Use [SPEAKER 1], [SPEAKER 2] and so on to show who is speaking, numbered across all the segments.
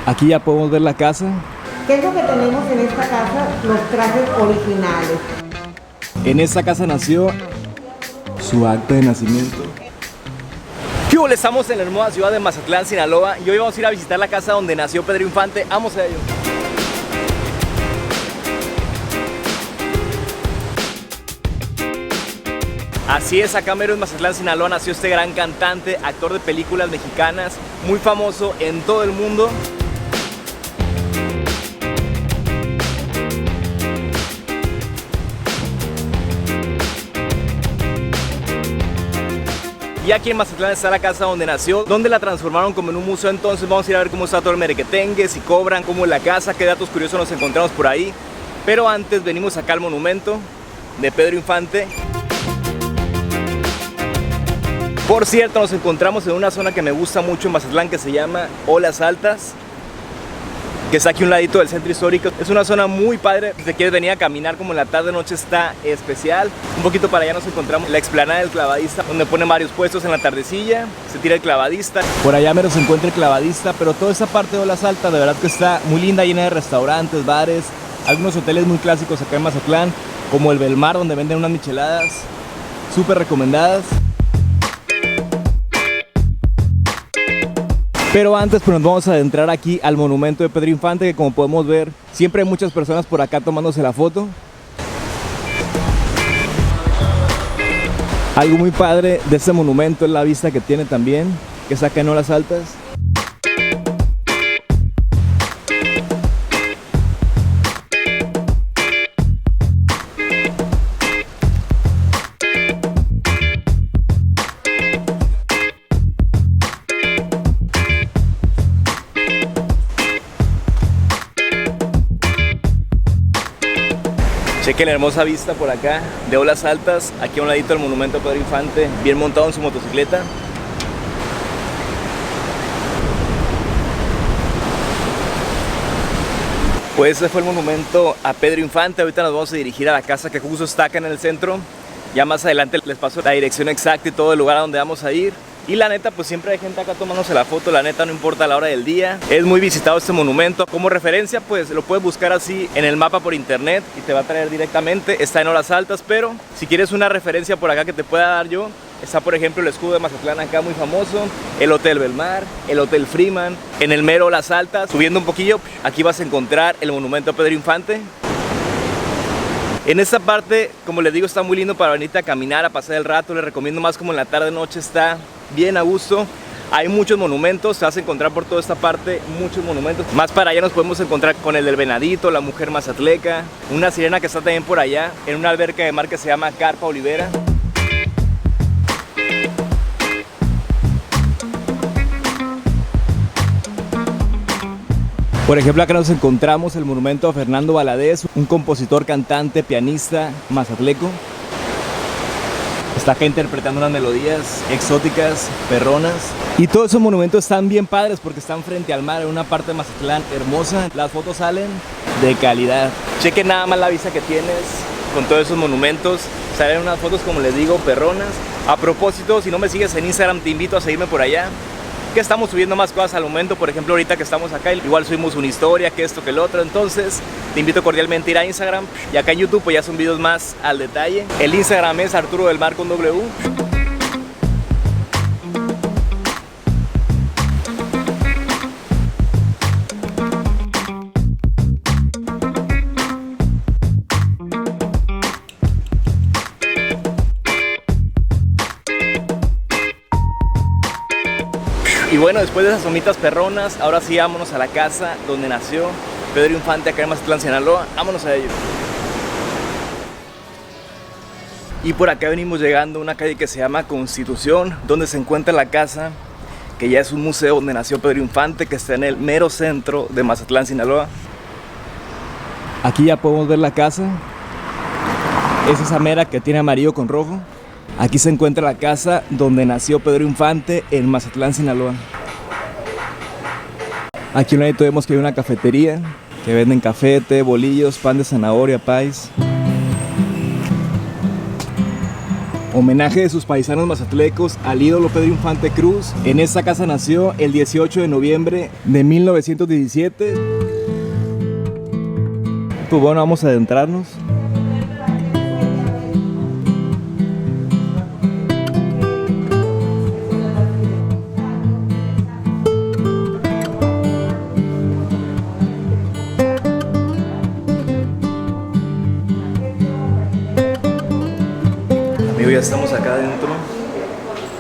[SPEAKER 1] Aquí ya podemos ver la casa.
[SPEAKER 2] ¿Qué es lo que tenemos en esta casa? Los trajes originales.
[SPEAKER 1] En esta casa nació su acta de nacimiento.
[SPEAKER 3] ¿Qué hubo? Estamos en la hermosa ciudad de Mazatlán, Sinaloa, y hoy vamos a ir a visitar la casa donde nació Pedro Infante. Vamos a ello. Así es, acá mero en Mazatlán, Sinaloa, nació este gran cantante, actor de películas mexicanas, muy famoso en todo el mundo. Y aquí en Mazatlán está la casa donde nació, donde la transformaron como en un museo. Entonces vamos a ir a ver cómo está todo el merequetengue, si cobran, cómo es la casa, qué datos curiosos nos encontramos por ahí. Pero antes venimos acá al monumento de Pedro Infante. Por cierto, nos encontramos en una zona que me gusta mucho en Mazatlán, que se llama Olas Altas, que está aquí a un ladito del centro histórico. Es una zona muy padre. Si te quieres venir a caminar como en la tarde noche, está especial. Un poquito para allá nos encontramos la explanada del Clavadista, donde ponen varios puestos en la tardecilla. Se tira el Clavadista.
[SPEAKER 1] Por allá mero se encuentra el Clavadista, pero toda esta parte de Olas Altas de verdad que está muy linda, llena de restaurantes, bares, algunos hoteles muy clásicos acá en Mazatlán, como el Belmar, donde venden unas micheladas súper recomendadas. Pero antes pues nos vamos a adentrar aquí al monumento de Pedro Infante, que como podemos ver siempre hay muchas personas por acá tomándose la foto. Algo muy padre de este monumento es la vista que tiene también, que está acá en Olas Altas.
[SPEAKER 3] Chequen la hermosa vista por acá de Olas Altas, aquí a un ladito del monumento a Pedro Infante, bien montado en su motocicleta. Pues ese fue el monumento a Pedro Infante. Ahorita nos vamos a dirigir a la casa que justo está acá en el centro. Ya más adelante les paso la dirección exacta y todo el lugar a donde vamos a ir. Y la neta, pues siempre hay gente acá tomándose la foto, la neta no importa la hora del día. Es muy visitado este monumento. Como referencia, pues lo puedes buscar así en el mapa por internet y te va a traer directamente. Está en Olas Altas, pero si quieres una referencia por acá que te pueda dar yo, está por ejemplo el escudo de Mazatlán acá muy famoso, el Hotel Belmar, el Hotel Freeman. En el mero Olas Altas, subiendo un poquillo, aquí vas a encontrar el monumento a Pedro Infante. En esta parte, como les digo, está muy lindo para venirte a caminar, a pasar el rato. Les recomiendo más como en la tarde noche, está bien a gusto. Hay muchos monumentos, te vas a encontrar por toda esta parte muchos monumentos. Más para allá nos podemos encontrar con el del Venadito, la mujer mazatleca, una sirena que está también por allá, en una alberca de mar que se llama Carpa Olivera.
[SPEAKER 1] Por ejemplo, acá nos encontramos el monumento a Fernando Valadez, un compositor, cantante, pianista mazatleco. Está acá interpretando unas melodías exóticas, perronas. Y todos esos monumentos están bien padres porque están frente al mar, en una parte de Mazatlán hermosa. Las fotos salen de calidad.
[SPEAKER 3] Chequen nada más la vista que tienes con todos esos monumentos. Salen unas fotos, como les digo, perronas. A propósito, si no me sigues en Instagram, te invito a seguirme por allá, que estamos subiendo más cosas al momento. Por ejemplo, ahorita que estamos acá, igual subimos una historia, que esto, que el otro. Entonces te invito cordialmente a ir a Instagram. Y acá en YouTube pues ya son videos más al detalle. El Instagram es Arturo del Mar con W. Y bueno, después de esas somitas perronas, ahora sí vámonos a la casa donde nació Pedro Infante, acá en Mazatlán, Sinaloa. Vámonos a ello. Y por acá venimos llegando a una calle que se llama Constitución, donde se encuentra la casa, que ya es un museo donde nació Pedro Infante, que está en el mero centro de Mazatlán, Sinaloa.
[SPEAKER 1] Aquí ya podemos ver la casa. Es esa mera que tiene amarillo con rojo. Aquí se encuentra la casa donde nació Pedro Infante en Mazatlán, Sinaloa. Aquí a un ladito vemos que hay una cafetería que venden café, té, bolillos, pan de zanahoria, pais. Homenaje de sus paisanos mazatlecos al ídolo Pedro Infante Cruz. En esta casa nació el 18 de noviembre de 1917. Pues bueno, vamos a adentrarnos. Ya estamos acá adentro,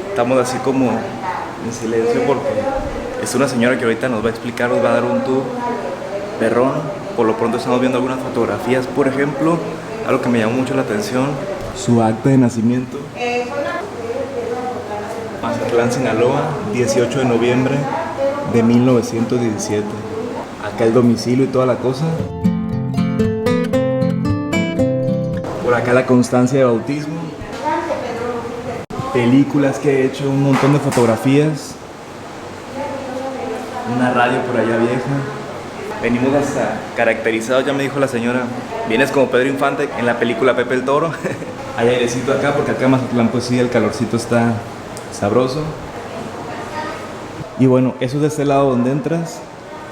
[SPEAKER 1] estamos así como en silencio porque es una señora que ahorita nos va a explicar, nos va a dar un tour perrón. Por lo pronto estamos viendo algunas fotografías, por ejemplo, algo que me llamó mucho la atención, su acta de nacimiento. Mazatlán, Sinaloa, 18 de noviembre de 1917. Acá el domicilio y toda la cosa. Por acá la constancia de bautismo. Películas que he hecho, un montón de fotografías, una radio por allá vieja. Venimos hasta caracterizados, ya me dijo la señora, vienes como Pedro Infante en la película Pepe el Toro. Hay airecito acá porque acá en Mazatlán pues sí, el calorcito está sabroso. Y bueno, eso es de este lado donde entras.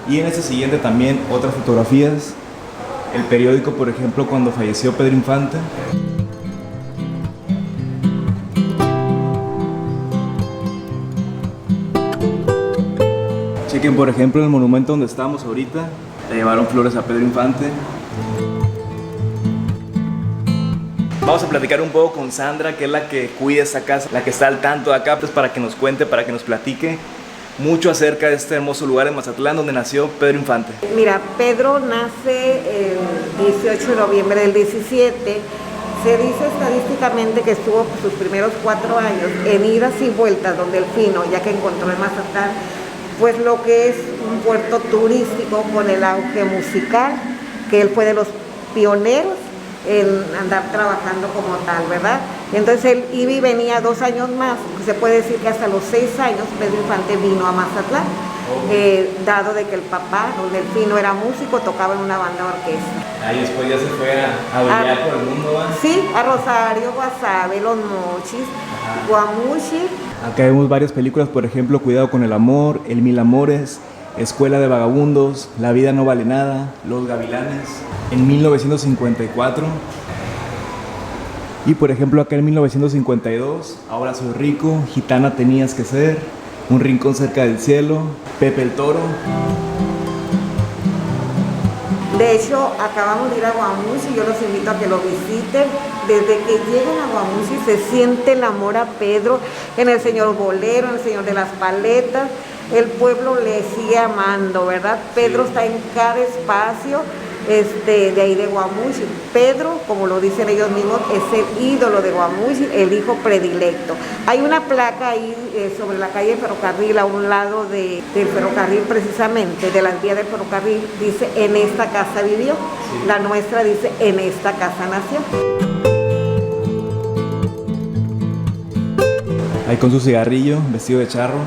[SPEAKER 1] Y en este siguiente también otras fotografías. El periódico, por ejemplo, cuando falleció Pedro Infante. Chequen, por ejemplo, el monumento donde estamos ahorita. Le llevaron flores a Pedro Infante. Vamos a platicar un poco con Sandra, que es la que cuida esta casa, la que está al tanto de acá, pues para que nos cuente, para que nos platique mucho acerca de este hermoso lugar en Mazatlán donde nació Pedro Infante.
[SPEAKER 2] Mira, Pedro nace el 18 de noviembre del 17. Se dice estadísticamente que estuvo sus primeros 4 años en idas y vueltas donde el Fino, ya que encontró en Mazatlán pues lo que es un puerto turístico con el auge musical, que él fue de los pioneros en andar trabajando como tal, ¿verdad? Entonces él iba y venía 2 años más, se puede decir que hasta los 6 años Pedro Infante vino a Mazatlán, dado de que el papá, don Delfino, era músico, tocaba en una banda de orquesta.
[SPEAKER 1] Ahí después ya se fue a bailar por el mundo, ¿va?
[SPEAKER 2] Sí, a Rosario, Guasave, Los Mochis, Guamuchi.
[SPEAKER 1] Acá vemos varias películas, por ejemplo, Cuidado con el amor, El Mil Amores, Escuela de Vagabundos, La vida no vale nada, Los Gavilanes, en 1954. Y por ejemplo acá en 1952, Ahora soy rico, Gitana tenías que ser, Un rincón cerca del cielo, Pepe el Toro.
[SPEAKER 2] De hecho, acabamos de ir a Guamuchi, yo los invito a que lo visiten. Desde que llegan a Guamuchi se siente el amor a Pedro, en el señor Bolero, en el señor de las paletas. El pueblo le sigue amando, ¿verdad? Pedro está en cada espacio de ahí de Guamuchi. Pedro, como lo dicen ellos mismos, es el ídolo de Guamuchi, el hijo predilecto. Hay una placa ahí sobre la calle Ferrocarril, a un lado del ferrocarril precisamente, de las vías del ferrocarril, dice, en esta casa vivió. Sí. La nuestra dice, en esta casa nació.
[SPEAKER 1] Ahí con su cigarrillo, vestido de charro.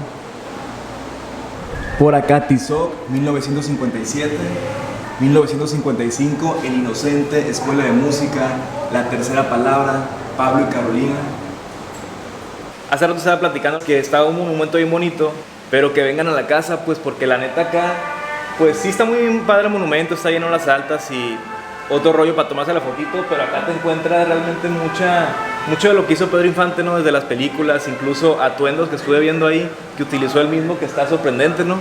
[SPEAKER 1] Por acá Tizoc, 1957. 1955, El Inocente, Escuela de Música, La Tercera Palabra, Pablo y Carolina. Hace rato estaba platicando que estaba un monumento bien bonito, pero que vengan a la casa, pues porque la neta acá, pues sí está muy padre el monumento, está lleno de las altas y otro rollo para tomarse la fotito, pero acá te encuentras realmente mucho de lo que hizo Pedro Infante, ¿no? Desde las películas, incluso atuendos que estuve viendo ahí, que utilizó él mismo, que está sorprendente, ¿no?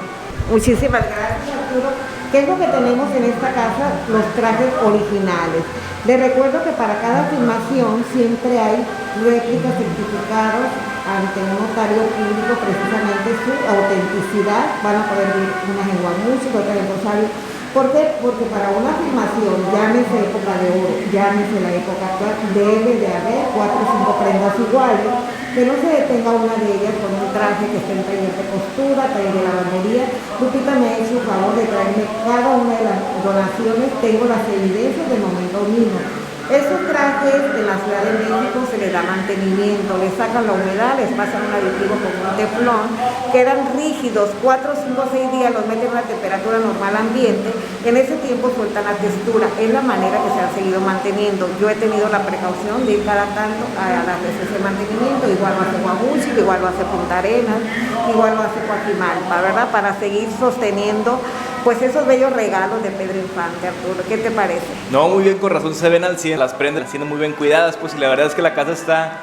[SPEAKER 2] Muchísimas gracias, Arturo. ¿Qué es lo que tenemos en esta casa? Los trajes originales. Les recuerdo que para cada filmación siempre hay réplicas certificadas ante un notario público, precisamente su autenticidad. Van a poder ver unas en Guamuchi, otras en Rosario. ¿Por qué? Porque para una filmación, llámese época de oro, llámese la época actual, debe de haber 4 o 5 prendas iguales, que no se detenga una de ellas con un traje que esté en taller de costura, taller de lavandería. Lupita me ha hecho el favor de traerme cada una de las donaciones, tengo las evidencias del momento mismo. Esos trajes en la Ciudad de México se les da mantenimiento, les sacan la humedad, les pasan un aditivo como un teflón, quedan rígidos, 4, 5, 6 días los meten a una temperatura normal ambiente, en ese tiempo sueltan la textura, es la manera que se ha seguido manteniendo. Yo he tenido la precaución de ir cada tanto a las veces de mantenimiento, igual lo hace Guamúchil, igual lo hace Punta Arenas, igual lo hace Coajimalpa, ¿verdad? Para seguir sosteniendo pues esos bellos regalos de Pedro Infante, Arturo. ¿Qué te parece?
[SPEAKER 3] No, muy bien, con razón se ven al 100, las prendas siendo muy bien cuidadas, pues y la verdad es que la casa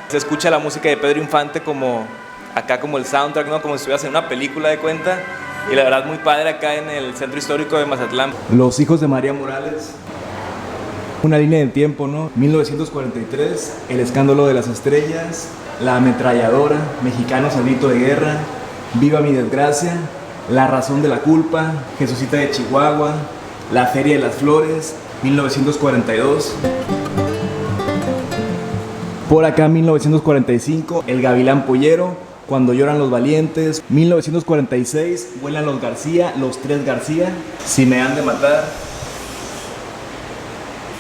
[SPEAKER 3] se escucha la música de Pedro Infante como acá como el soundtrack, ¿no? Como si estuvieras en una película de cuenta, y la verdad muy padre acá en el centro histórico de Mazatlán.
[SPEAKER 1] Los hijos de María Morales. Una línea del tiempo, ¿no? 1943, El escándalo de las estrellas, La ametralladora, Mexicanos al grito de guerra, Viva mi desgracia, La razón de la culpa, Jesucita de Chihuahua, La feria de las flores, 1942. Por acá 1945, El gavilán pollero, Cuando lloran los valientes, 1946, Vuelan los García, Los tres García, Si me han de matar.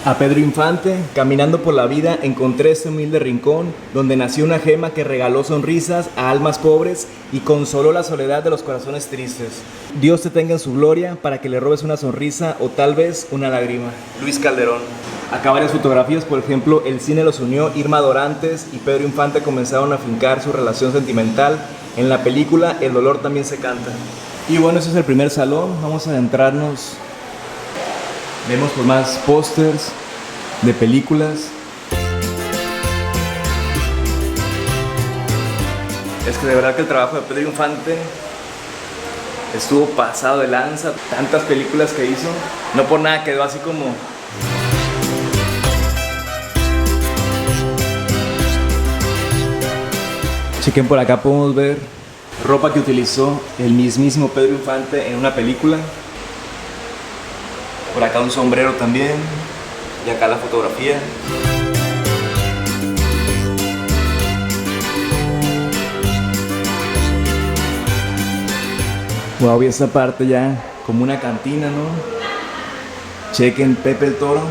[SPEAKER 1] A Pedro Infante, caminando por la vida, encontré este humilde rincón donde nació una gema que regaló sonrisas a almas pobres y consoló la soledad de los corazones tristes. Dios te tenga en su gloria para que le robes una sonrisa o tal vez una lágrima. Luis Calderón. Acá varias fotografías, por ejemplo, el cine los unió, Irma Dorantes y Pedro Infante comenzaron a fincar su relación sentimental. En la película El dolor también se canta. Y bueno, ese es el primer salón, vamos a adentrarnos. Vemos pues más pósters de películas.
[SPEAKER 3] Es que de verdad que el trabajo de Pedro Infante estuvo pasado de lanza, tantas películas que hizo, no por nada quedó así como...
[SPEAKER 1] Chequen por acá, podemos ver ropa que utilizó el mismísimo Pedro Infante en una película. Por acá un sombrero también. Y acá la fotografía. Wow, y esta parte ya como una cantina, ¿no? Chequen Pepe el Toro.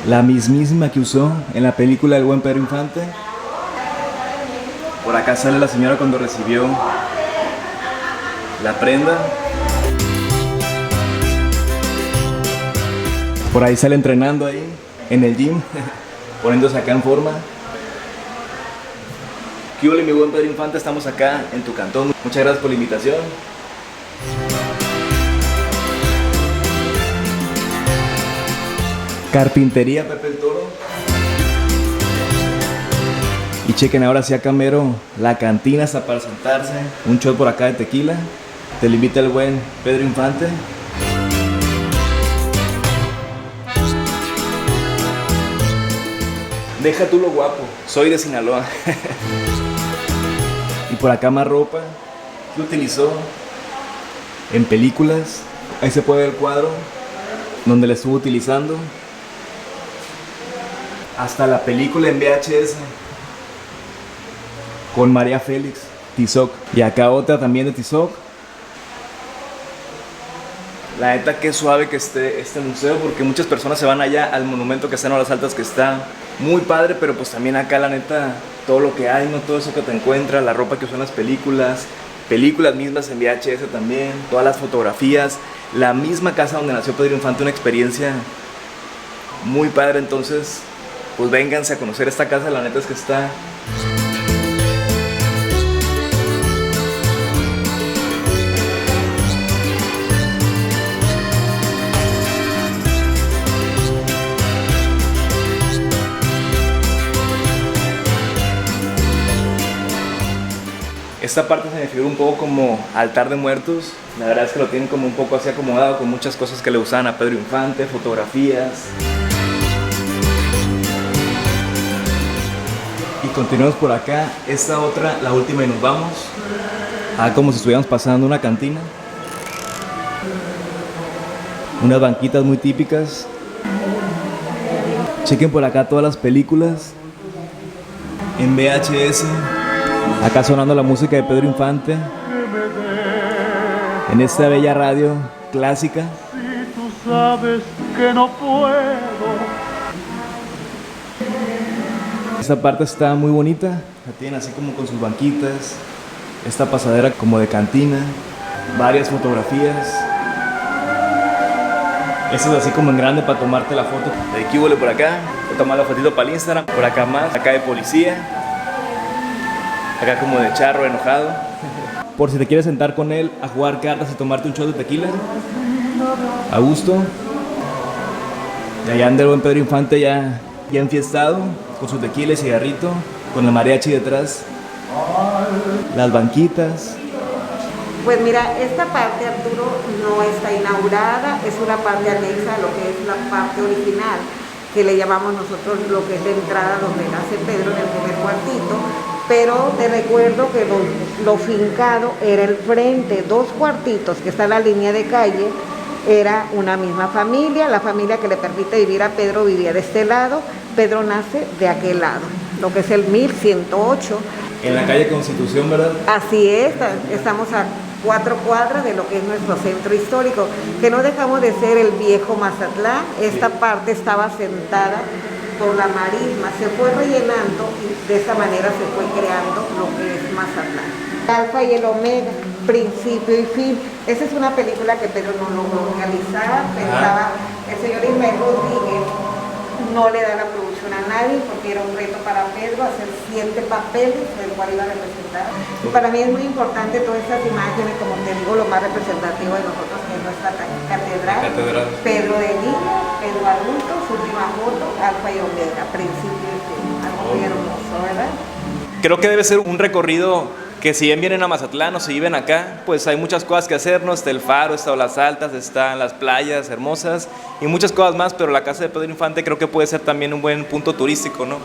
[SPEAKER 1] La mismísima que usó en la película El buen Pedro Infante. Por acá sale la señora cuando recibió la prenda. Por ahí sale entrenando ahí, en el gym, poniéndose acá en forma. ¿Qué hola, mi buen Pedro Infante? Estamos acá en tu cantón. Muchas gracias por la invitación. Carpintería Pepe el Toro. Y chequen ahora sí acá mero la cantina hasta para sentarse. Un shot por acá de tequila. Te lo invita el buen Pedro Infante. Deja tú lo guapo, soy de Sinaloa. Y por acá más ropa que utilizó en películas. Ahí se puede ver el cuadro donde la estuvo utilizando. Hasta la película en VHS con María Félix, Tizoc. Y acá otra también de Tizoc. La neta que suave que esté este museo, porque muchas personas se van allá al monumento que está en Horas Altas, que está muy padre, pero pues también acá la neta todo lo que hay, no todo eso que te encuentras, la ropa que usan las películas mismas en VHS también, todas las fotografías, la misma casa donde nació Pedro Infante, una experiencia muy padre. Entonces pues vénganse a conocer esta casa, la neta es que está... Esta parte se me figura un poco como altar de muertos. La verdad es que lo tienen como un poco así acomodado, con muchas cosas que le usaban a Pedro Infante, fotografías. Y continuamos por acá. Esta otra, la última, y nos vamos. Como si estuviéramos pasando una cantina. Unas banquitas muy típicas. Chequen por acá todas las películas en VHS. Acá sonando la música de Pedro Infante en esta bella radio clásica.
[SPEAKER 4] sabes que no puedo.
[SPEAKER 1] Esta parte está muy bonita, la tienen así como con sus banquitas, esta pasadera como de cantina, varias fotografías. Esta es así como en grande para tomarte la foto.
[SPEAKER 3] De aquí huele por acá, voy a tomar la fotito para el Instagram, por acá más, acá de policía, acá como de charro enojado.
[SPEAKER 1] Por si te quieres sentar con él a jugar cartas y tomarte un shot de tequila, a gusto. Y allá anda el buen Pedro Infante ya enfiestado, con su tequila y cigarrito, con el mariachi detrás, las banquitas.
[SPEAKER 2] Pues mira, esta parte, Arturo, no está inaugurada, es una parte anexa a lo que es la parte original, que le llamamos nosotros lo que es la entrada donde nace Pedro en el primer cuartito, pero te recuerdo que lo fincado era el frente, 2 cuartitos que está en la línea de calle, era una misma familia, la familia que le permite vivir a Pedro vivía de este lado, Pedro nace de aquel lado, lo que es el 1108.
[SPEAKER 1] En la calle Constitución, ¿verdad?
[SPEAKER 2] Así es, estamos a 4 cuadras de lo que es nuestro centro histórico, que no dejamos de ser el viejo Mazatlán. Esta parte estaba sentada por la marisma, se fue rellenando y de esa manera se fue creando lo que es Mazatlán. Alfa y el Omega, principio y fin. Esa es una película que Pedro no logró realizar, pensaba el señor Ismael Rodríguez no le da la producción a nadie porque era un reto para Pedro hacer 7 papeles del cual iba a representar. Y para mí es muy importante todas estas imágenes, como te digo, lo más representativo de nosotros que es nuestra catedral. Pedro de niño, Pedro adulto, su última foto, Alfa y Omega, principio y fin. Algo muy hermoso, ¿verdad?
[SPEAKER 3] Creo que debe ser un recorrido que si bien vienen a Mazatlán o si viven acá, pues hay muchas cosas que hacer, ¿no? Está el faro, está Olas Altas, están las playas hermosas y muchas cosas más, pero la casa de Pedro Infante creo que puede ser también un buen punto turístico, ¿no?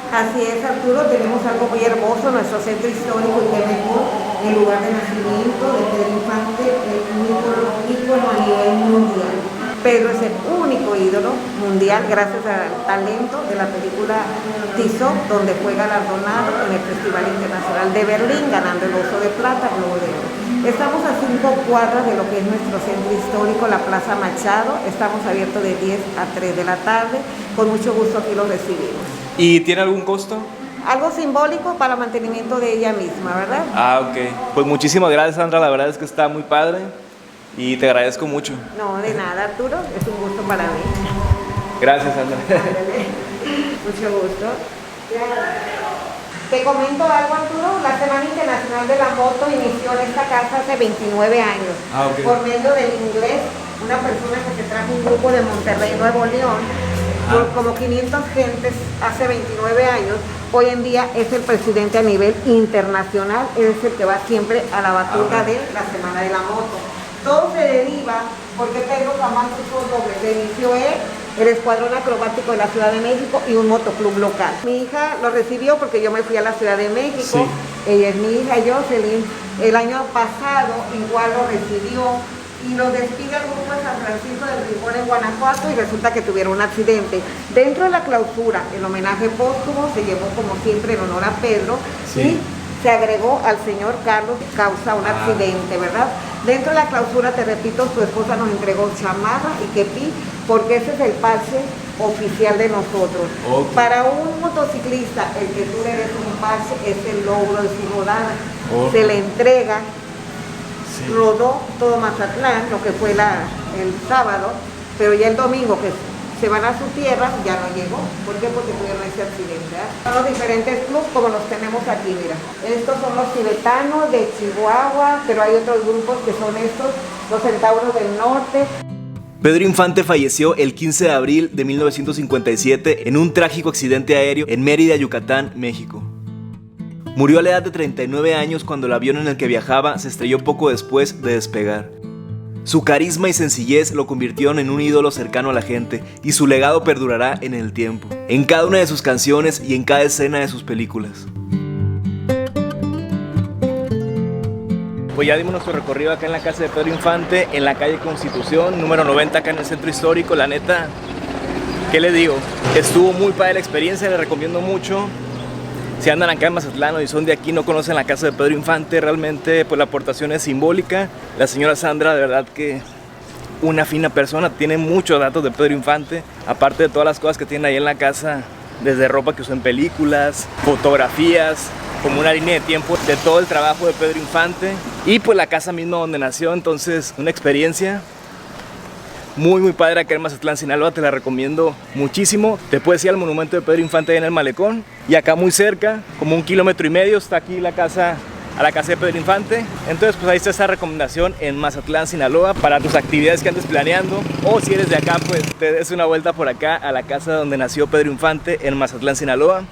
[SPEAKER 2] Así es, Arturo, tenemos algo muy hermoso, nuestro centro histórico, y que mejor, el lugar de nacimiento de Pedro Infante, el ícono a nivel mundial. Pedro es el único ídolo mundial gracias al talento de la película Tizón, donde fue galardonado en el Festival Internacional de Berlín, ganando el Oso de Plata, Globo de Oro. Estamos a 5 cuadras de lo que es nuestro centro histórico, la Plaza Machado. Estamos abiertos de 10 a 3 de la tarde. Con mucho gusto aquí los recibimos.
[SPEAKER 3] ¿Y tiene algún costo?
[SPEAKER 2] Algo simbólico para el mantenimiento de ella misma, ¿verdad?
[SPEAKER 3] Ah, ok. Pues muchísimas gracias, Sandra. La verdad es que está muy padre y te agradezco mucho.
[SPEAKER 2] No, de nada, Arturo. Es un gusto para mí.
[SPEAKER 3] Gracias, Sandra.
[SPEAKER 2] Mucho gusto. Te comento algo, Arturo. La Semana Internacional de la Moto inició en esta casa hace 29 años.
[SPEAKER 3] Okay.
[SPEAKER 2] Por medio del inglés, una persona que se trajo un grupo de Monterrey, Nuevo León, por como 500 gentes hace 29 años. Hoy en día es el presidente a nivel internacional, es el que va siempre a la batuta de la Semana de la Moto. Todo se deriva porque Pedro jamás usó doble, le inició él, el Escuadrón Acrobático de la Ciudad de México y un motoclub local. Mi hija lo recibió porque yo me fui a la Ciudad de México, sí. Ella es mi hija, Jocelyn, el año pasado igual lo recibió y lo despide el grupo de San Francisco del Rincón en Guanajuato y resulta que tuvieron un accidente. Dentro de la clausura, el homenaje póstumo se llevó como siempre en honor a Pedro, sí. Y se agregó al señor Carlos, causa un accidente, ¿verdad? Dentro de la clausura, te repito, su esposa nos entregó chamarra y kepi, porque ese es el parche oficial de nosotros. Okay. Para un motociclista, el que tú le des un parche es el logro de su rodada. Okay. Se le entrega, sí. Rodó todo Mazatlán, lo que fue el sábado, pero ya el domingo que se van a su tierra, ya no llegó. ¿Por qué? Porque tuvieron ese accidente. Son los diferentes clubes como los tenemos aquí, mira. Estos son los tibetanos de Chihuahua, pero hay otros grupos que son estos, los centauros del norte.
[SPEAKER 3] Pedro Infante falleció el 15 de abril de 1957 en un trágico accidente aéreo en Mérida, Yucatán, México. Murió a la edad de 39 años cuando el avión en el que viajaba se estrelló poco después de despegar. Su carisma y sencillez lo convirtieron en un ídolo cercano a la gente y su legado perdurará en el tiempo, en cada una de sus canciones y en cada escena de sus películas. Pues ya dimos nuestro recorrido acá en la casa de Pedro Infante, en la calle Constitución, número 90 acá en el centro histórico. La neta, ¿qué le digo? Estuvo muy padre la experiencia, le recomiendo mucho. Si andan acá en Mazatlán y son de aquí, no conocen la casa de Pedro Infante, realmente pues la aportación es simbólica. La señora Sandra, de verdad que una fina persona, tiene muchos datos de Pedro Infante, aparte de todas las cosas que tiene ahí en la casa, desde ropa que usó en películas, fotografías, como una línea de tiempo de todo el trabajo de Pedro Infante y pues la casa misma donde nació. Entonces una experiencia muy padre acá en Mazatlán, Sinaloa, te la recomiendo muchísimo. Te puedes ir al monumento de Pedro Infante en el malecón y acá muy cerca, como 1,5 kilómetros, está aquí la casa, a la casa de Pedro Infante. Entonces pues ahí está esa recomendación en Mazatlán, Sinaloa, para tus actividades que andes planeando, o si eres de acá pues te des una vuelta por acá a la casa donde nació Pedro Infante en Mazatlán, Sinaloa.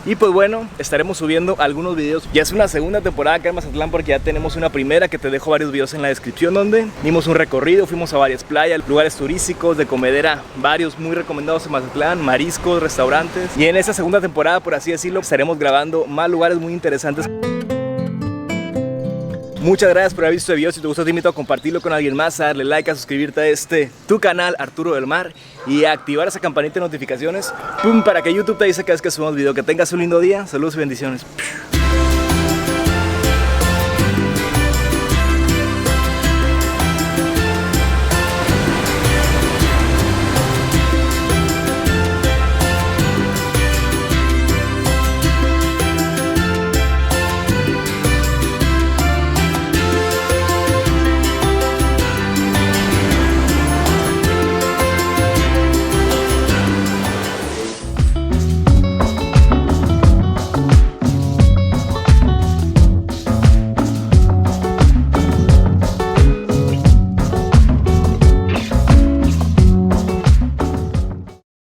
[SPEAKER 3] Y pues bueno, estaremos subiendo algunos videos. Ya es una segunda temporada acá en Mazatlán porque ya tenemos una primera que te dejo varios videos en la descripción, donde dimos un recorrido, fuimos a varias playas, lugares turísticos, de comedera, varios muy recomendados en Mazatlán, mariscos, restaurantes. Y en esta segunda temporada, por así decirlo, estaremos grabando más lugares muy interesantes. Muchas gracias por haber visto este video. Si te gustó, te invito a compartirlo con alguien más, a darle like, a suscribirte a tu canal Arturo del Mar y a activar esa campanita de notificaciones, ¡pum!, para que YouTube te avise cada vez que subamos video. Que tengas un lindo día, saludos y bendiciones.